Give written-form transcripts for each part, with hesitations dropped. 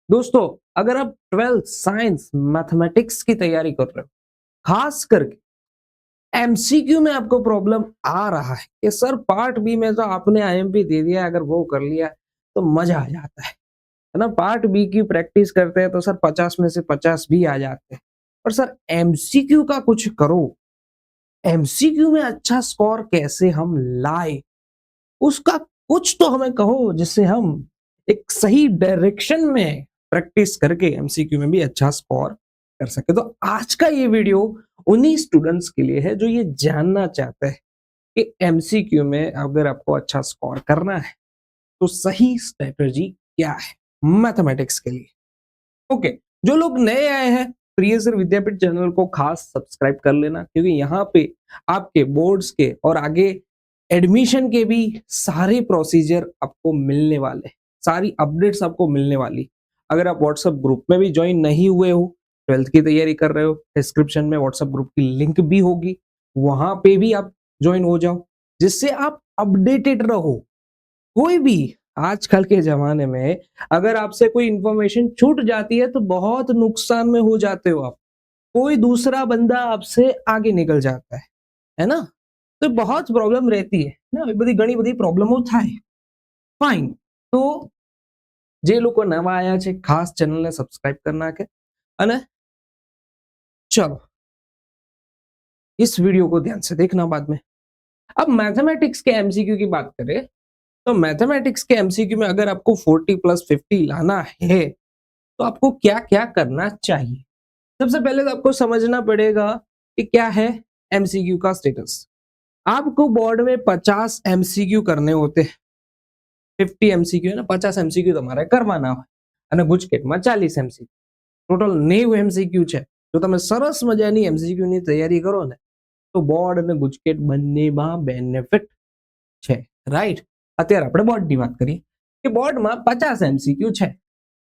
दोस्तों, अगर आप 12th साइंस मैथमेटिक्स की तैयारी कर रहे हो, खास करके एमसीक्यू में आपको प्रॉब्लम आ रहा है कि सर पार्ट बी में तो आपने आईएमपी दे दिया, अगर वो कर लिया तो मजा आ जाता है ना। पार्ट बी की प्रैक्टिस करते हैं तो सर 50 में से 50 भी आ जाते हैं। और सर एमसीक्यू का कुछ करो, एमसीक्यू में अच्छा स्कोर कैसे हम लाए, उसका कुछ तो हमें कहो जिससे हम एक सही डायरेक्शन में प्रैक्टिस करके एमसीक्यू में भी अच्छा स्कोर कर सके। तो आज का ये वीडियो उन्हीं स्टूडेंट्स के लिए है जो ये जानना चाहते हैं कि एमसीक्यू में अगर आपको अच्छा स्कोर करना है तो सही स्ट्रेटजी क्या है मैथमेटिक्स के लिए। ओके, जो लोग नए आए हैं, प्रिय सर विद्यापीठ चैनल को खास सब्सक्राइब कर लेना, क्योंकि यहाँ पे आपके बोर्ड्स के और आगे एडमिशन के भी सारे प्रोसीजर आपको मिलने वाले, सारी अपडेट्स आपको मिलने वाली। अगर आप व्हाट्सएप ग्रुप में भी ज्वाइन नहीं हुए हो, 12th की तैयारी कर रहे हो, डिस्क्रिप्शन में व्हाट्सएप ग्रुप की लिंक भी होगी, वहां पे भी आप ज्वाइन हो जाओ, जिससे आप अपडेटेड रहो। कोई भी आजकल के जमाने में अगर आपसे कोई इंफॉर्मेशन छूट जाती है तो बहुत नुकसान में हो जाते हो आप। कोई दूसरा बंदा आपसे आगे निकल जाता है ना? तो बहुत प्रॉब्लम रहती है ना, बड़ी घણી બધી પ્રોબ્લેમો થાય। ફાઇન, તો જે લોકો નવા આયા છે ખાસ ચેનલને સબસ્ક્રાઇબ કરી નાખે અને ચલો इस वीडियो को ध्यान से देखना बाद में। अब मैथमेटिक्स के एमसीक्यू की बात करें तो मैथमेटिक्स के एमसीक्यू में अगर आपको 40 प्लस 50 लाना है तो आपको क्या क्या करना चाहिए। सबसे पहले तो आपको समझना पड़ेगा कि क्या है एमसीक्यू का स्टेटस। आपको बोर्ड में 50 एमसीक्यू करने होते हैं। 50 एमसीक्यू है ना, 50 एमसीक्यू તમારે કરવાના હોય અને ગુજકેટમાં 40 એમસીક્યू, ટોટલ 90 એમસીક્યू છે। જો તમે સરસ મજાની એમસીક્યુ ની તૈયારી કરો ને તો બોર્ડ અને ગુજકેટ બંનેમાં બેનિફિટ છે, રાઈટ। અત્યારે આપણે બોર્ડની વાત કરીએ કે બોર્ડમાં 50 एमसीक्यू છે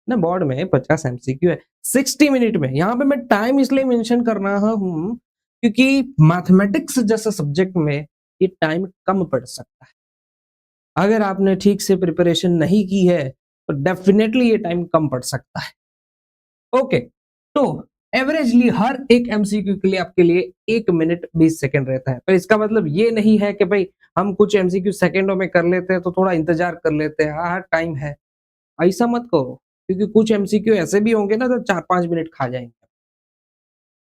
ना, बोर्ड में 50 एमसीक्यू है 60 मिनट में। यहाँ पे मैं टाइम इसलिए मेंशन कर रहा हूँ क्योंकि मैथमेटिक्स जैसे सब्जेक्ट में ये टाइम कम पड़ सकता है। अगर आपने ठीक से प्रिपरेशन नहीं की है तो डेफिनेटली ये टाइम कम पड़ सकता है। ओके, तो एवरेजली हर एक एमसीक्यू के लिए आपके लिए 1 मिनट 20 सेकंड रहता है। पर इसका मतलब ये नहीं है कि भाई हम कुछ एमसीक्यू सेकंडों में कर लेते हैं तो थोड़ा इंतजार कर लेते हैं, हाँ टाइम है, ऐसा मत करो। क्योंकि कुछ एमसीक्यू ऐसे भी होंगे ना तो 4-5 मिनट खा जाएंगे।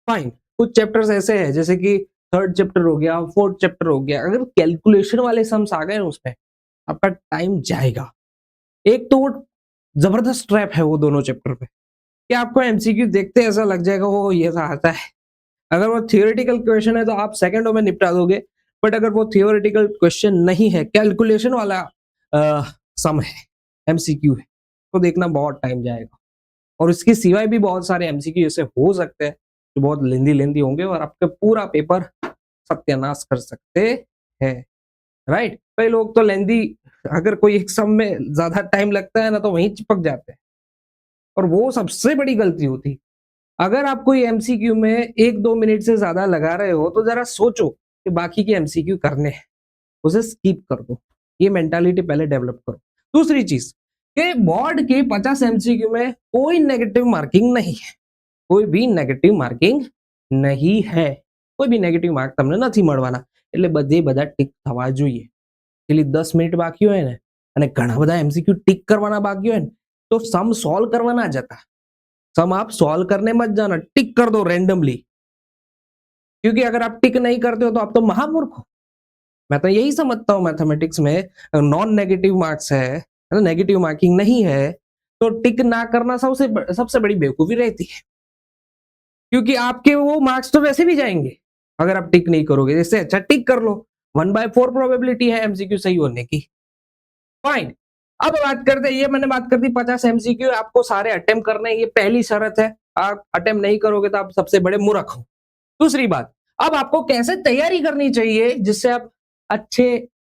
फाइन, कुछ चैप्टर्स ऐसे हैं जैसे कि थर्ड चैप्टर हो गया, फोर्थ चैप्टर हो गया, अगर कैलकुलेशन वाले सम्स आ गए उसमें आपका टाइम जाएगा। एक तो वो जबरदस्त ट्रैप है वो दोनों चैप्टर पे कि आपको एमसीक्यू देखते ऐसा लग जाएगा वो ये सा आता है। अगर वो थियोरेटिकल क्वेश्चन है तो आप सेकंडों में निपटा दोगे, बट अगर वो थियोरेटिकल क्वेश्चन नहीं है, कैलकुलेशन वाला सम है, एमसीक्यू है, तो देखना बहुत टाइम जाएगा। और इसके सिवाय भी बहुत सारे एमसीक्यू ऐसे हो सकते हैं जो बहुत लेंदी लेंदी होंगे और आपका पूरा पेपर सत्यानाश कर सकते हैं, राइट। कई लोग तो लेंदी, अगर कोई एक सम में ज्यादा टाइम लगता है ना तो वहीं चिपक जाते हैं, और वो सबसे बड़ी गलती होती है। अगर आप कोई एमसीक्यू में 1-2 मिनट से ज्यादा लगा रहे हो तो जरा सोचो कि बाकी के एमसीक्यू करने हैं, उसे स्किप कर दो। ये मेंटालिटी पहले डेवलप करो। दूसरी चीज कि बोर्ड के 50 एमसीक्यू में कोई नेगेटिव मार्किंग नहीं है, कोई भी नेगेटिव मार्किंग नहीं है, कोई भी नेगेटिव मार्क તમને નથી મળવાના। એટલે બધે બધા ટીક થવા જોઈએ। એટલે 10 મિનિટ બાકી હોય ને અને ઘણા બધા એમસીક્યુ ટીક કરવાના બાકી હોય ને તો સમ સોલ્વ કરવા ના જતા, सम आप सॉल्व करने मत जाना, टिक कर दो रैंडमली। क्योंकि अगर आप टिक नहीं करते हो तो आप तो महामूर्ख हो। मैं तो यही समझता हूँ मैथमेटिक्स में नॉन नेगेटिव मार्क्स है ना, नेगेटिव मार्किंग नहीं है तो टिक ना करना सबसे बड़ी बेवकूफी रहती है। क्योंकि आपके वो मार्क्स तो वैसे भी जाएंगे अगर आप टिक नहीं करोगे। इससे अच्छा टिक कर लो, 1/4 प्रोबेबिलिटी है एमसीक्यू सही होने की। फाइन, अब बात करते हैं, ये मैंने बात कर दी 50 एमसीक्यू आपको सारे अटेम्प्ट करने हैं, ये पहली शर्त है। आप अटेम्प्ट नहीं करोगे तो आप सबसे बड़े मूर्ख हो। दूसरी बात, अब आपको कैसे तैयारी करनी चाहिए जिससे आप अच्छे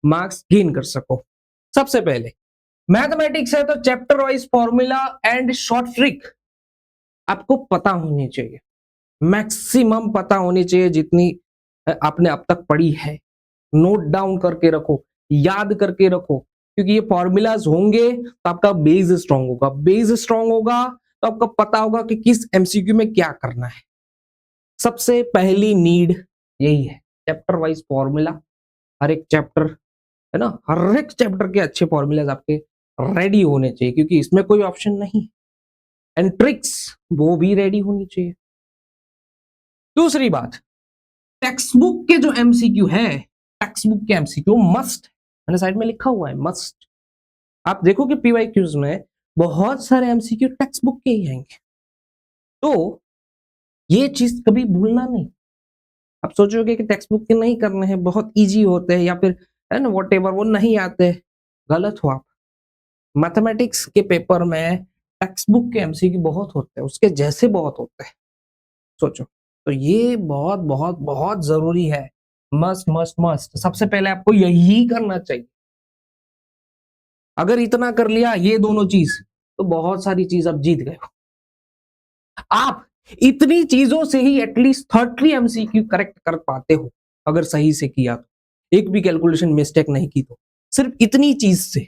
मार्क्स गेन कर सको। सबसे पहले मैथमेटिक्स है तो chapter wise formula and short trick आपको पता होनी चाहिए, मैक्सिमम पता होनी चाहिए जितनी आपने अब तक पढ़ी है। नोट डाउन करके रखो, याद करके रखो, क्योंकि ये फॉर्मूलाज होंगे तो आपका बेस स्ट्रांग होगा, बेस स्ट्रांग होगा तो आपको पता होगा कि किस एमसीक्यू में क्या करना है। सबसे पहली नीड यही है, चैप्टर वाइज फॉर्मूला, हर एक चैप्टर है ना, हर एक चैप्टर के अच्छे फॉर्मूलाज आपके रेडी होने चाहिए, क्योंकि इसमें कोई ऑप्शन नहीं। एंड ट्रिक्स वो भी रेडी होनी चाहिए। दूसरी बात, टेक्स्ट बुक के जो एमसीक्यू है, टेक्स्ट बुक के एमसीक्यू मस्ट, मैंने साइड में लिखा हुआ है मस्ट। आप देखो कि पीवाईक्यूज में बहुत सारे एमसीक्यू टेक्स्ट बुक के ही आएंगे, तो ये चीज कभी भूलना नहीं। आप सोचोगे कि टेक्स्ट बुक के नहीं करने हैं, बहुत इजी होते हैं, या फिर है ना व्हाटएवर वो नहीं आते, गलत हो आप। मैथमेटिक्स के पेपर में टेक्स्ट बुक के एमसीक्यू बहुत होते हैं, उसके जैसे बहुत होते हैं, सोचो। तो ये बहुत बहुत बहुत जरूरी है, मस्ट मस्ट मस्ट। सबसे पहले आपको यही करना चाहिए। अगर इतना कर लिया ये दोनों चीज, तो बहुत सारी चीज आप जीत गए हो। आप इतनी चीजों से ही एटलीस्ट 30 एमसीक्यू करेक्ट कर पाते हो, अगर सही से किया तो, एक भी कैलकुलेशन मिस्टेक नहीं की तो, सिर्फ इतनी चीज से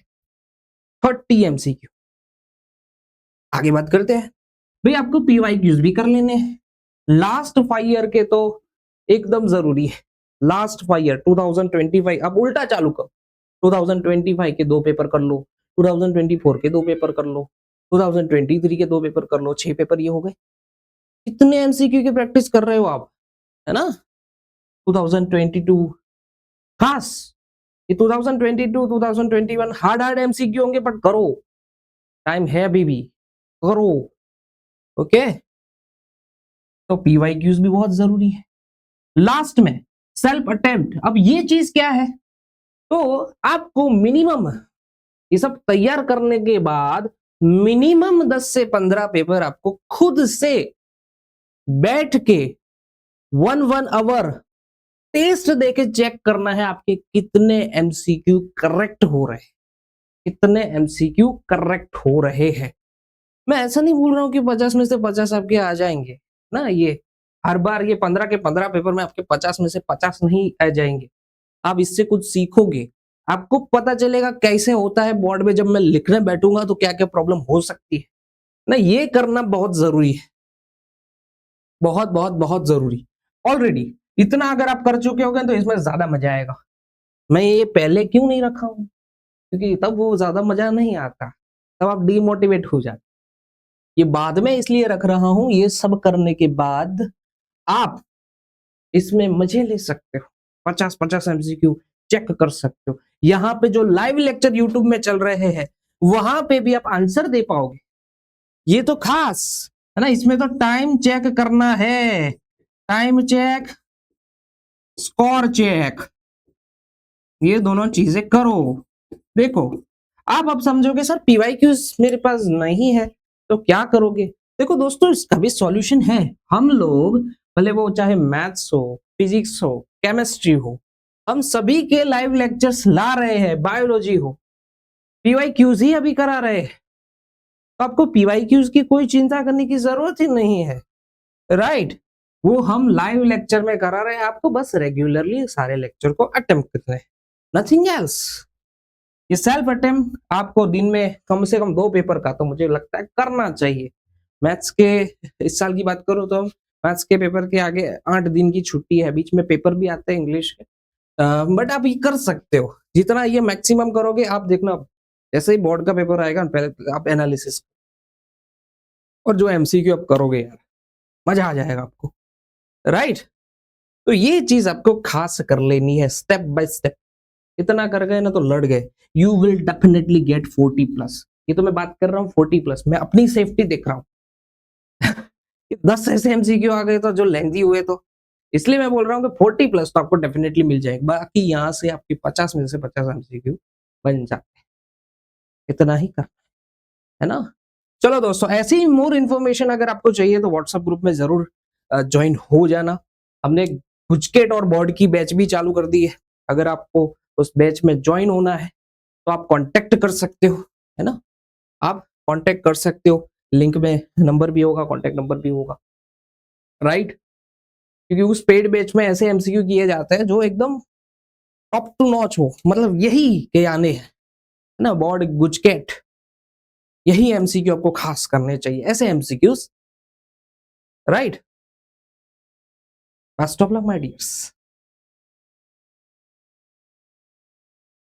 30 एमसीक्यू। आगे बात करते हैं, भाई आपको पीवाईक्यूज भी कर लेने हैं। लास्ट 5 ईयर के तो एकदम जरूरी है। लास्ट 5 ईयर 2025 अब उल्टा चालू करो, 2025 के 2 पेपर कर लो, 2024 के 2 पेपर कर लो, 2023 के 2 पेपर कर लो, 6 पेपर ये हो गए। कितने एमसीक्यू की प्रैक्टिस कर रहे हो आप, है ना। 2022 खास, ये 2022 2021 हार्ड हार्ड एमसीक्यू होंगे, बट करो, टाइम है अभी भी, करो। ओके, तो पीवाईक्यूज भी बहुत जरूरी है। लास्ट में सेल्फ अटेम्प्ट, अब ये चीज क्या है, तो आपको मिनिमम ये सब तैयार करने के बाद मिनिमम 10 से 15 पेपर आपको खुद से बैठ के 1 आवर टेस्ट देके चेक करना है, आपके कितने एमसीक्यू करेक्ट हो रहे हैं, कितने एमसीक्यू करेक्ट हो रहे हैं। मैं ऐसा नहीं बोल रहा हूं कि 50 में से 50 आपके आ जाएंगे ना, ये हर बार ये 15 के 15 पेपर में आपके 50 में से 50 नहीं आ जाएंगे। आप इससे कुछ सीखोगे, आपको पता चलेगा कैसे होता है बोर्ड में, जब मैं लिखने बैठूंगा तो क्या क्या प्रॉब्लम हो सकती है ना। ये करना बहुत जरूरी है, बहुत बहुत बहुत जरूरी। ऑलरेडी इतना अगर आप कर चुके होंगे तो इसमें ज्यादा मजा आएगा। मैं ये पहले क्यों नहीं रखा हूं, क्योंकि तब वो ज्यादा मजा नहीं आता, तब आप डिमोटिवेट हो जाते। ये बाद में इसलिए रख रहा हूं, ये सब करने के बाद आप इसमें मजे ले सकते हो, 50-50 एमसीक्यू चेक कर सकते हो। यहाँ पे जो लाइव लेक्चर यूट्यूब में चल रहे हैं, वहां पे भी आप आंसर दे पाओगे। ये तो खास है ना, इसमें तो टाइम चेक करना है, टाइम चेक, स्कोर चेक, ये दोनों चीजें करो। देखो, आप अब समझोगे सर पीवाईक्यूज मेरे पास नहीं है तो क्या करोगे। देखो दोस्तों, इसका भी सॉल्यूशन है। हम लोग भले वो चाहे मैथ्स हो, फिजिक्स हो, केमिस्ट्री हो, हम सभी के लाइव लेक्चर्स ला रहे हैं, बायोलॉजी हो, पीवाईक्यूज ही अभी करा रहे हैं। तो आपको पीवाईक्यूज की कोई चिंता करने की जरूरत ही नहीं है, राइट। वो हम लाइव लेक्चर में करा रहे हैं, आपको बस रेगुलरली सारे लेक्चर को अटेम्प्ट करना है, नथिंग एल्स। ये सेल्फ अटेम्प्ट आपको दिन में कम से कम 2 पेपर का तो मुझे लगता है करना चाहिए। मैथ्स के इस साल की बात करूं तो मैथ्स के पेपर के आगे 8 दिन की छुट्टी है, बीच में पेपर भी आते हैं इंग्लिश के, बट आप ये कर सकते हो, जितना ये मैक्सिमम करोगे। आप देखना, जैसे ही बोर्ड का पेपर आएगा पहले आप एनालिसिस और जो एमसीक्यू आप करोगे यार, मजा आ जाएगा आपको, राइट। तो ये चीज आपको खास कर लेनी है, स्टेप बाय स्टेप। इतना कर गए ना तो लड़ गए, यू विल डेफिनेटली गेट 40+। ये तो मैं बात कर रहा हूँ 40+, मैं अपनी सेफ्टी देख रहा हूँ। 10 ऐसे एमसीक्यू आ गए तो जो लेंथी हुए, तो इसलिए मैं बोल रहा हूँ कि 40+ तो आपको डेफिनेटली मिल जाएगा। बाकी यहाँ से आपकी 50 में से 50 एमसीक्यू बन जाते हैं, इतना ही करना है ना। चलो दोस्तों, ऐसी मोर इन्फॉर्मेशन अगर आपको चाहिए तो व्हाट्सएप ग्रुप में जरूर ज्वाइन हो जाना। हमने गुजकेट और बोर्ड की बैच भी चालू कर दी है, अगर आपको उस बैच में ज्वाइन होना है तो आप कांटेक्ट कर सकते हो, है ना। आप कांटेक्ट कर सकते हो, लिंक में नंबर भी होगा, कांटेक्ट नंबर भी होगा, राइट। क्योंकि उस पेड बैच में ऐसे एमसीक्यू किए जाते हैं जो एकदम टॉप टू नॉच हो, मतलब यही के आने हैं, ना बोर्ड गुजकेट, यही एमसीक्यू आपको खास करने चाहिए, ऐसे MCQs, right? Best of luck my dears.